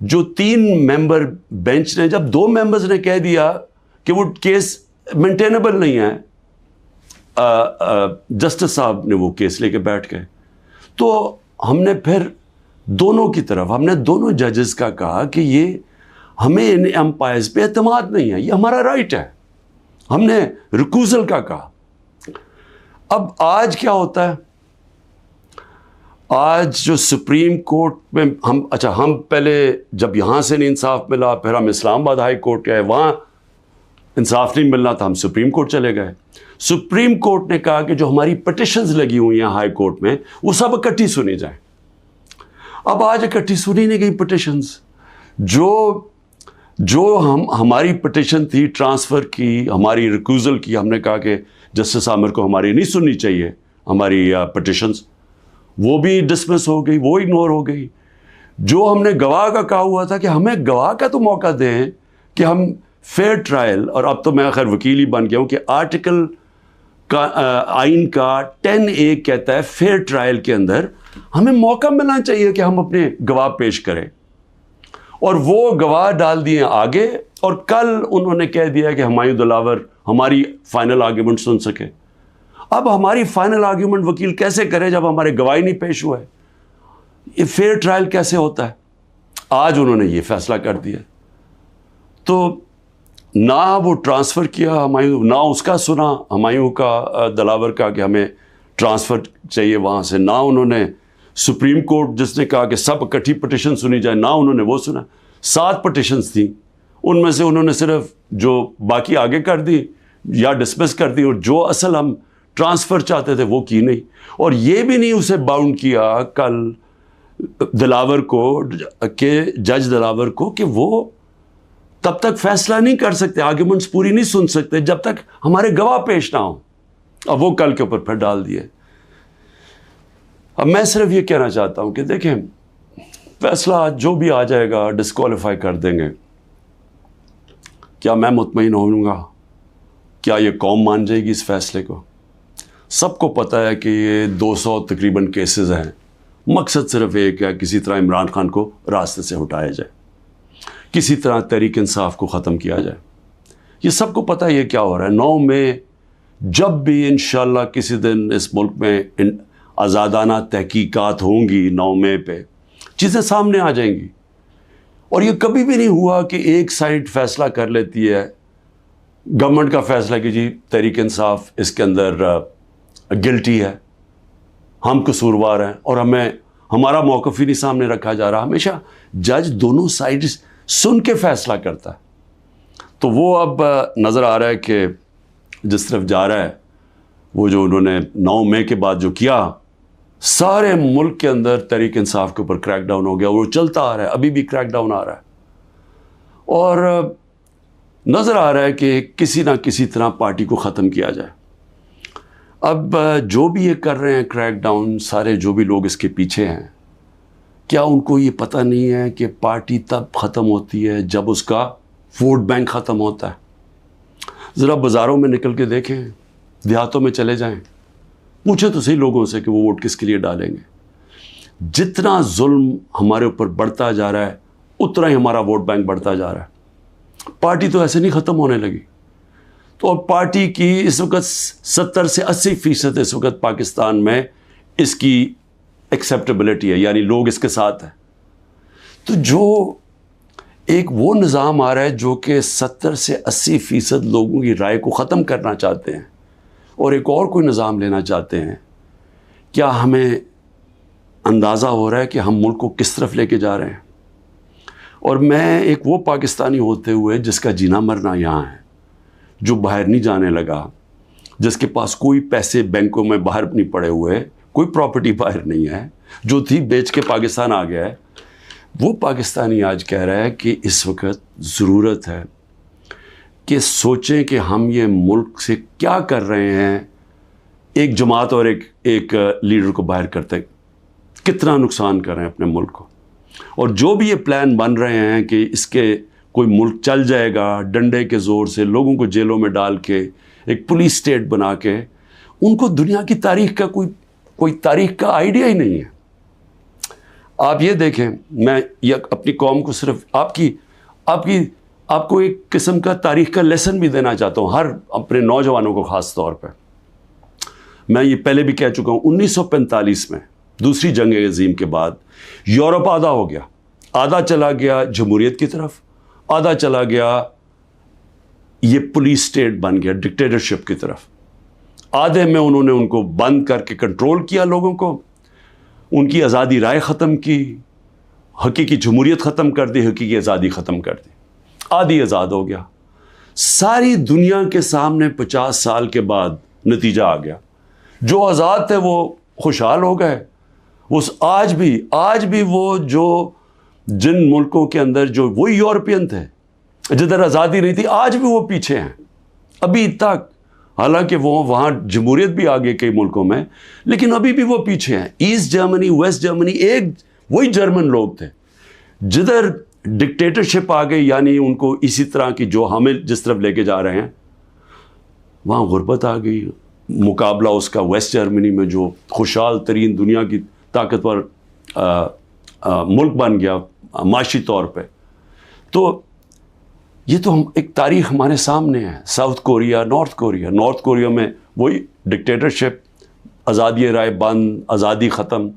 جو 3 ممبر بینچ نے, جب 2 ممبرز نے کہہ دیا کہ وہ کیس مینٹینیبل نہیں ہے, جسٹس صاحب نے وہ کیس لے کے بیٹھ گئے. تو ہم نے پھر دونوں کی طرف, ہم نے دونوں ججز کا کہا کہ یہ ہمیں ان امپائرز پہ اعتماد نہیں ہے, یہ ہمارا رائٹ ہے. ہم نے ریکوزل کا کہا. اب آج کیا ہوتا ہے, آج جو سپریم کورٹ میں ہم پہلے جب یہاں سے نہیں انصاف ملا, پھر ہم اسلام آباد ہائی کورٹ گئے, وہاں انصاف نہیں ملنا تھا, ہم سپریم کورٹ چلے گئے. سپریم کورٹ نے کہا کہ جو ہماری پٹیشنز لگی ہوئی ہیں ہائی کورٹ میں وہ سب اکٹھی سنی جائیں. اب آج اکٹھی سنی نہیں گئی پٹیشنز. جو ہماری پٹیشن تھی ٹرانسفر کی, ہماری ریکوزل کی, ہم نے کہا کہ جسٹس عامر کو ہماری نہیں سننی چاہیے ہماری پٹیشنز, وہ بھی ڈسمس ہو گئی, وہ اگنور ہو گئی. جو ہم نے گواہ کا کہا ہوا تھا کہ ہمیں گواہ کا تو موقع دیں کہ ہم فیئر ٹرائل, اور اب تو میں خیر وکیل ہی بن گیا ہوں کہ آرٹیکل کا آئین کا 10A کہتا ہے فیئر ٹرائل کے اندر ہمیں موقع ملنا چاہیے کہ ہم اپنے گواہ پیش کریں. اور وہ گواہ ڈال دیے آگے, اور کل انہوں نے کہہ دیا کہ ہمایوں دلاور ہماری فائنل آرگیومنٹ سن سکے. اب ہماری فائنل آرگیومنٹ وکیل کیسے کرے جب ہمارے گواہی نہیں پیش ہوا ہے؟ یہ فیئر ٹرائل کیسے ہوتا ہے؟ آج انہوں نے یہ فیصلہ کر دیا. تو نہ وہ ٹرانسفر کیا ہمایوں, نہ اس کا سنا ہمایوں کا دلاور کا کہ ہمیں ٹرانسفر چاہیے وہاں سے, نہ انہوں نے سپریم کورٹ جس نے کہا کہ سب اکٹھی پٹیشن سنی جائے, نہ انہوں نے وہ سنا. 7 پٹیشنز تھیں, ان میں سے انہوں نے صرف جو باقی آگے کر دی یا ڈسمس کر دی, اور جو اصل ہم ٹرانسفر چاہتے تھے وہ کی نہیں. اور یہ بھی نہیں اسے باؤنڈ کیا کل دلاور کو, کہ جج دلاور کو, کہ وہ تب تک فیصلہ نہیں کر سکتے, آرگیومنٹس پوری نہیں سن سکتے جب تک ہمارے گواہ پیش نہ ہوں. اب وہ کل کے اوپر پھر ڈال دیے. اب میں صرف یہ کہنا چاہتا ہوں کہ دیکھیں, فیصلہ جو بھی آ جائے گا ڈسکوالیفائی کر دیں گے. کیا میں مطمئن ہوں گا؟ کیا یہ قوم مان جائے گی اس فیصلے کو؟ سب کو پتہ ہے کہ یہ 200 تقریباً کیسز ہیں. مقصد صرف ایک ہے, کسی طرح عمران خان کو راستے سے ہٹایا جائے, کسی طرح تحریک انصاف کو ختم کیا جائے. یہ سب کو پتہ ہے یہ کیا ہو رہا ہے. 9 مئی جب بھی انشاءاللہ کسی دن اس ملک میں آزادانہ تحقیقات ہوں گی, 9 مئی پہ چیزیں سامنے آ جائیں گی. اور یہ کبھی بھی نہیں ہوا کہ ایک سائڈ فیصلہ کر لیتی ہے, گورنمنٹ کا فیصلہ کہ جی تحریک انصاف اس کے اندر گلٹی ہے, ہم قصوروار ہیں, اور ہمارا موقف ہی نہیں سامنے رکھا جا رہا. ہمیشہ جج دونوں سائڈز سن کے فیصلہ کرتا ہے. تو وہ اب نظر آ رہا ہے کہ جس طرف جا رہا ہے, وہ جو انہوں نے 9 مئی کے بعد جو کیا, سارے ملک کے اندر تحریک انصاف کے اوپر کریک ڈاؤن ہو گیا, اور وہ چلتا آ رہا ہے, ابھی بھی کریک ڈاؤن آ رہا ہے. اور نظر آ رہا ہے کہ کسی نہ کسی طرح پارٹی کو ختم کیا جائے. اب جو بھی یہ کر رہے ہیں کریک ڈاؤن, سارے جو بھی لوگ اس کے پیچھے ہیں, کیا ان کو یہ پتہ نہیں ہے کہ پارٹی تب ختم ہوتی ہے جب اس کا ووٹ بینک ختم ہوتا ہے؟ ذرا بازاروں میں نکل کے دیکھیں, دیہاتوں میں چلے جائیں, پوچھیں تو صحیح لوگوں سے کہ وہ ووٹ کس کے لیے ڈالیں گے. جتنا ظلم ہمارے اوپر بڑھتا جا رہا ہے اتنا ہی ہمارا ووٹ بینک بڑھتا جا رہا ہے. پارٹی تو ایسے نہیں ختم ہونے لگی. تو اب پارٹی کی اس وقت 70 سے 80% اس وقت پاکستان میں اس کی ایکسیپٹیبلٹی ہے, یعنی لوگ اس کے ساتھ ہیں. تو جو ایک وہ نظام آ رہا ہے جو کہ 70 سے 80% لوگوں کی رائے کو ختم کرنا چاہتے ہیں, اور ایک اور کوئی نظام لینا چاہتے ہیں, کیا ہمیں اندازہ ہو رہا ہے کہ ہم ملک کو کس طرف لے کے جا رہے ہیں؟ اور میں ایک وہ پاکستانی ہوتے ہوئے جس کا جینا مرنا یہاں ہے, جو باہر نہیں جانے لگا, جس کے پاس کوئی پیسے بینکوں میں باہر نہیں پڑے ہوئے, کوئی پراپرٹی باہر نہیں ہے, جو تھی بیچ کے پاکستان آ گیا ہے, وہ پاکستانی آج کہہ رہا ہے کہ اس وقت ضرورت ہے کہ سوچیں کہ ہم یہ ملک سے کیا کر رہے ہیں. ایک جماعت اور ایک لیڈر کو باہر کرتے کتنا نقصان کر رہے ہیں اپنے ملک کو. اور جو بھی یہ پلان بن رہے ہیں کہ اس کے کوئی ملک چل جائے گا ڈنڈے کے زور سے, لوگوں کو جیلوں میں ڈال کے, ایک پولیس اسٹیٹ بنا کے, ان کو دنیا کی تاریخ کا کوئی تاریخ کا آئیڈیا ہی نہیں ہے. آپ یہ دیکھیں، میں یہ اپنی قوم کو صرف آپ کو ایک قسم کا تاریخ کا لیسن بھی دینا چاہتا ہوں، ہر اپنے نوجوانوں کو خاص طور پہ. میں یہ پہلے بھی کہہ چکا ہوں، 1945 میں دوسری جنگ عظیم کے بعد یورپ آدھا ہو گیا، آدھا چلا گیا جمہوریت کی طرف، آدھا چلا گیا یہ پولیس اسٹیٹ بن گیا ڈکٹیٹرشپ کی طرف. آدھے میں انہوں نے ان کو بند کر کے کنٹرول کیا، لوگوں کو ان کی آزادی رائے ختم کی، حقیقی جمہوریت ختم کر دی، حقیقی آزادی ختم کر دی، آدھی آزاد ہو گیا. ساری دنیا کے سامنے 50 سال کے بعد نتیجہ آ گیا. جو آزاد تھے وہ خوشحال ہو گئے. آج بھی وہ جو جن ملکوں کے اندر جو وہی یورپین تھے جدھر آزادی نہیں تھی، آج بھی وہ پیچھے ہیں ابھی تک. حالانکہ وہ وہاں جمہوریت بھی آ گئی کئی ملکوں میں، لیکن ابھی بھی وہ پیچھے ہیں. ایسٹ جرمنی، ویسٹ جرمنی ایک وہی جرمن لوگ تھے. جدھر ڈکٹیٹرشپ آ گئی، یعنی ان کو اسی طرح کی جو ہمیں جس طرف لے کے جا رہے ہیں، وہاں غربت آ گئی. مقابلہ اس کا ویسٹ جرمنی میں جو خوشحال ترین دنیا کی طاقتور ملک بن گیا معاشی طور پہ. تو یہ تو ایک تاریخ ہمارے سامنے ہے. ساؤتھ کوریا، نارتھ کوریا میں وہی ڈکٹیٹرشپ، آزادی رائے بند، آزادی ختم.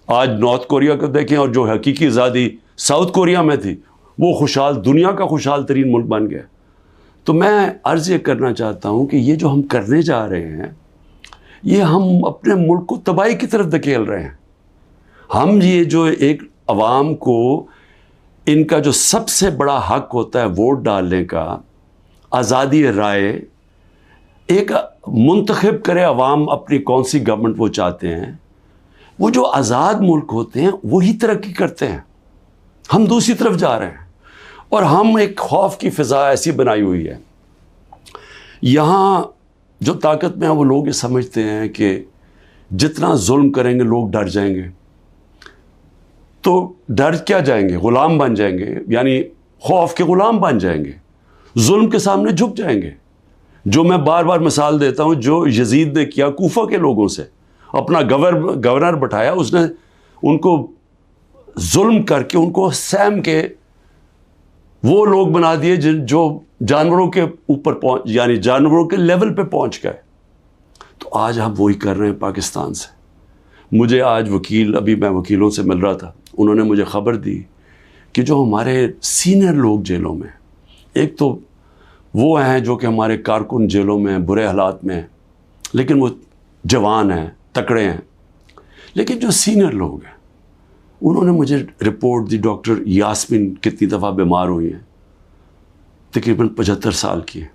آج نارتھ کوریا کو دیکھیں، اور جو حقیقی آزادی ساؤتھ کوریا میں تھی، وہ دنیا کا خوشحال ترین ملک بن گیا. تو میں عرض یہ کرنا چاہتا ہوں کہ یہ جو ہم کرنے جا رہے ہیں، یہ ہم اپنے ملک کو تباہی کی طرف دھکیل رہے ہیں. ہم یہ جو ایک عوام کو ان کا جو سب سے بڑا حق ہوتا ہے ووٹ ڈالنے کا، آزادی رائے، ایک منتخب کرے عوام اپنی کون سی گورنمنٹ وہ چاہتے ہیں. وہ جو آزاد ملک ہوتے ہیں وہی ترقی کرتے ہیں. ہم دوسری طرف جا رہے ہیں، اور ہم ایک خوف کی فضا ایسی بنائی ہوئی ہے. یہاں جو طاقت میں ہیں وہ لوگ یہ سمجھتے ہیں کہ جتنا ظلم کریں گے لوگ ڈر جائیں گے. تو ڈر کیا جائیں گے؟ غلام بن جائیں گے، یعنی خوف کے غلام بن جائیں گے، ظلم کے سامنے جھک جائیں گے. جو میں بار بار مثال دیتا ہوں، جو یزید نے کیا کوفہ کے لوگوں سے، اپنا گورنر بٹھایا، اس نے ان کو ظلم کر کے ان کو سیم کے وہ لوگ بنا دیے جو جانوروں کے اوپر یعنی جانوروں کے لیول پہ پہنچ گئے. تو آج ہم وہی کر رہے ہیں پاکستان سے. مجھے آج ابھی میں وکیلوں سے مل رہا تھا، انہوں نے مجھے خبر دی کہ جو ہمارے سینئر لوگ جیلوں میں، ایک تو وہ ہیں جو کہ ہمارے کارکن جیلوں میں ہیں، برے حالات میں ہیں، لیکن وہ جوان ہیں، تکڑے ہیں. لیکن جو سینئر لوگ ہیں، انہوں نے مجھے رپورٹ دی. ڈاکٹر یاسمین کتنی دفعہ بیمار ہوئی ہیں، تقریباً 75 سال کی ہیں.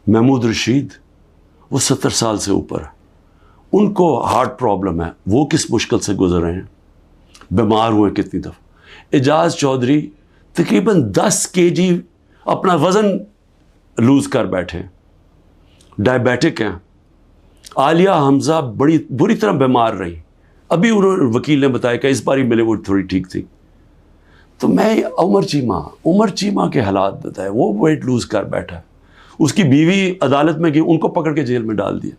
محمود رشید، وہ 70 سال سے اوپر ہے، ان کو ہارٹ پرابلم ہے، وہ کس مشکل سے گزر رہے ہیں، بیمار ہوئے کتنی دفعہ. اعجاز چودھری تقریباً 10 kg اپنا وزن لوز کر بیٹھے، ڈائبیٹک ہیں. عالیہ حمزہ بڑی بری طرح بیمار رہی، ابھی انہوں نے وکیل نے بتایا کہ اس باری ملے وہ تھوڑی ٹھیک تھی. تو میں عمر چیمہ کے حالات بتائے، وہ ویٹ لوز کر بیٹھا، اس کی بیوی عدالت میں گئی، ان کو پکڑ کے جیل میں ڈال دیا.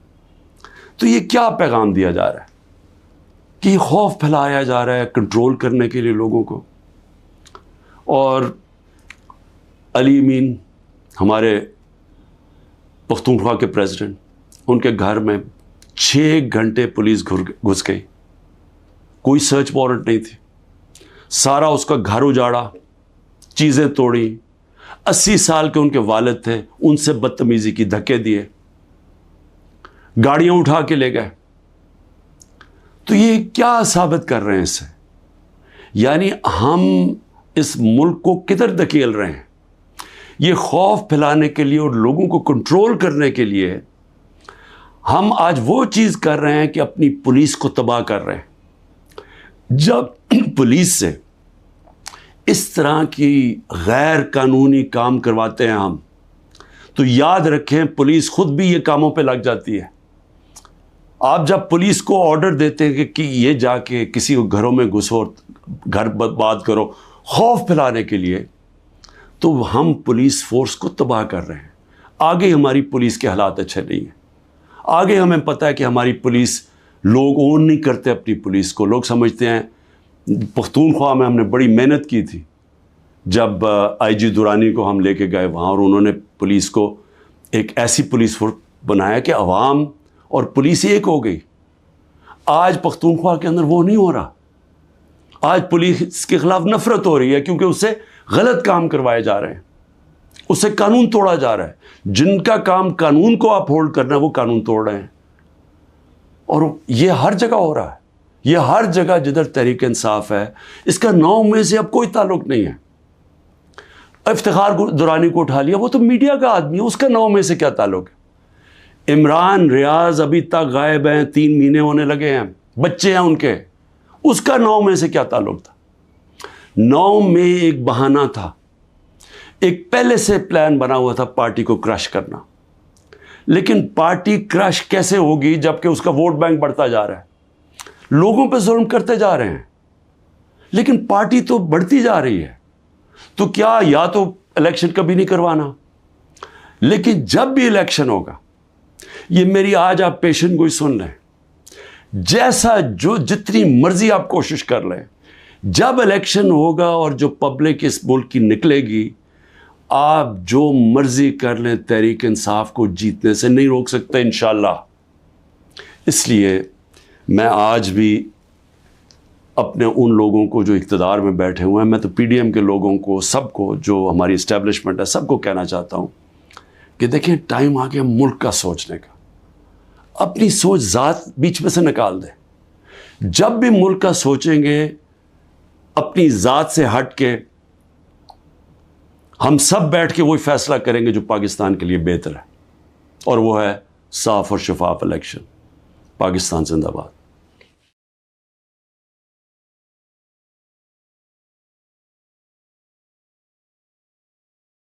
تو یہ کیا پیغام دیا جا رہا ہے کہ یہ خوف پھیلایا جا رہا ہے کنٹرول کرنے کے لیے لوگوں کو. اور علی امین، ہمارے پختونخوا کے پریزیڈنٹ، ان کے گھر میں 6 گھنٹے پولیس گھس گئی، کوئی سرچ وارنٹ نہیں تھی. سارا اس کا گھر اجاڑا، چیزیں توڑی. 80 سال کے ان کے والد تھے، ان سے بدتمیزی کی، دھکے دیے، گاڑیاں اٹھا کے لے گئے. تو یہ کیا ثابت کر رہے ہیں اس سے؟ یعنی ہم اس ملک کو کدھر دھکیل رہے ہیں؟ یہ خوف پھیلانے کے لیے اور لوگوں کو کنٹرول کرنے کے لیے ہم آج وہ چیز کر رہے ہیں کہ اپنی پولیس کو تباہ کر رہے ہیں. جب پولیس سے اس طرح کی غیر قانونی کام کرواتے ہیں ہم، تو یاد رکھیں پولیس خود بھی یہ کاموں پہ لگ جاتی ہے. آپ جب پولیس کو آرڈر دیتے ہیں کہ یہ جا کے کسی گھروں میں گھسو، گھر برباد کرو، خوف پھیلانے کے لیے، تو ہم پولیس فورس کو تباہ کر رہے ہیں. آگے ہماری پولیس کے حالات اچھے نہیں ہیں. آگے ہمیں پتہ ہے کہ ہماری پولیس، لوگ اون نہیں کرتے اپنی پولیس کو. لوگ سمجھتے ہیں پختونخوا میں ہم نے بڑی محنت کی تھی جب آئی جی درانی کو ہم لے کے گئے وہاں، اور انہوں نے پولیس کو ایک ایسی پولیس فورس بنایا کہ عوام اور پولیس ایک ہو گئی۔ آج پختونخوا کے اندر وہ نہیں ہو رہا، آج پولیس کے خلاف نفرت ہو رہی ہے کیونکہ اس سے غلط کام کروائے جا رہے ہیں، اس سے قانون توڑا جا رہا ہے۔ جن کا کام قانون کو اپ ہولڈ کرنا ہے وہ قانون توڑ رہے ہیں، اور یہ ہر جگہ ہو رہا ہے، یہ ہر جگہ جدھر تحریک انصاف ہے۔ اس کا 9 میں سے اب کوئی تعلق نہیں ہے۔ افتخار درانی کو اٹھا لیا، وہ تو میڈیا کا آدمی ہے، اس کا 9 میں سے کیا تعلق ہے؟ عمران ریاض ابھی تک غائب ہیں، 3 مہینے ہونے لگے ہیں، بچے ہیں ان کے، اس کا 9 میں سے کیا تعلق تھا؟ 9 میں ایک بہانہ تھا، ایک پہلے سے پلان بنا ہوا تھا پارٹی کو کرش کرنا۔ لیکن پارٹی کرش کیسے ہوگی جبکہ اس کا ووٹ بینک بڑھتا جا رہا ہے، لوگوں پہ ظلم کرتے جا رہے ہیں، لیکن پارٹی تو بڑھتی جا رہی ہے۔ تو کیا یا تو الیکشن کبھی نہیں کروانا، لیکن جب بھی الیکشن ہوگا، یہ میری آج آپ پیشن گوئی سن لیں، جیسا جو جتنی مرضی آپ کوشش کر لیں، جب الیکشن ہوگا اور جو پبلک اس ملک کی نکلے گی، آپ جو مرضی کر لیں، تحریک انصاف کو جیتنے سے نہیں روک سکتے انشاءاللہ۔ اس لیے میں آج بھی اپنے ان لوگوں کو جو اقتدار میں بیٹھے ہوئے ہیں، میں تو پی ڈی ایم کے لوگوں کو، سب کو، جو ہماری اسٹیبلشمنٹ ہے، سب کو کہنا چاہتا ہوں کہ دیکھیں ٹائم آ گیا ملک کا سوچنے کا۔ اپنی سوچ ذات بیچ میں سے نکال دیں۔ جب بھی ملک کا سوچیں گے اپنی ذات سے ہٹ کے، ہم سب بیٹھ کے وہی فیصلہ کریں گے جو پاکستان کے لیے بہتر ہے، اور وہ ہے صاف اور شفاف الیکشن۔ پاکستان زندہ باد۔